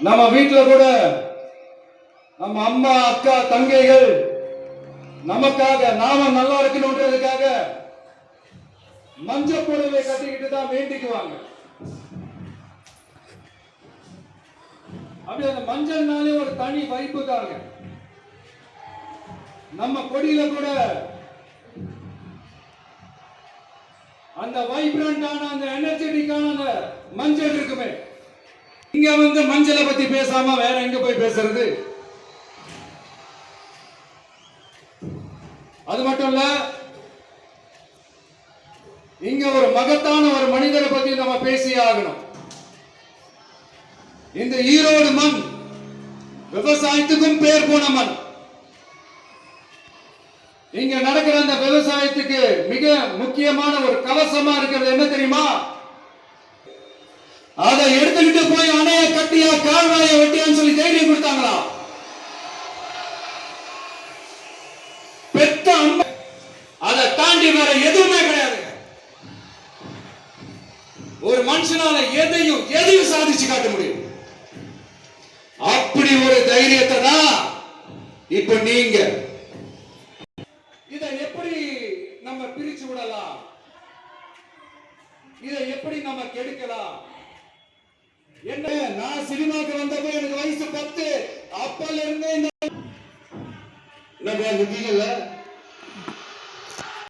நம்ம வீட்டுல கூட நம்ம அம்மா அக்கா தங்கைகள் நமக்காக நாம நல்லா இருக்கணும்ன்றதுக்காக மஞ்சள் புடவை கட்டிக்கிட்டு தான் வேண்டிக்குவாங்க. அப்படி அந்த மஞ்சள்னாலே ஒரு தனி வைப்பு தாங்க. நம்ம கொடியில கூட அந்த வைப்ரண்டான அந்த எனர்ஜெட்டிக்கான அந்த மஞ்சள் இருக்குமே. இங்க வந்து மஞ்சளை பத்தி பேசாம வேற எங்க போய் பேசுறது? அது மட்டும் இல்ல, இங்க ஒரு மகத்தான ஒரு மனிதரை பத்தி நம்ம பேசியே ஆகணும். இந்த ஈரோடு மண் விவசாயத்துக்கும் பேர் போன மண். இங்க நடக்கிற அந்த விவசாயத்துக்கு மிக முக்கியமான ஒரு கவசமா இருக்கிறது என்ன தெரியுமா? அதை எடுத்துக்கிட்டு போய் அணைய கட்டியா கால்வாய வெட்டியான்னு சொல்லி தைரியம் கொடுத்தாங்களா? பெத்த அம்மா. அதை தாண்டி வேற எதுவுமே கிடையாது. ஒரு மனுஷனால எதையும் சாதிச்சு காட்ட முடியும். அப்படி ஒரு தைரியத்தை தான் இப்ப நீங்க இதை எப்படி நம்ம பிரிச்சு விடலாம், இதை எப்படி நம்ம கெடுக்கலாம்? என்ன, நான் சினிமாக்கு வந்தப்போ எனக்கு வயசு 10. அப்பல இருந்தே என்ன இருக்கீங்கல்ல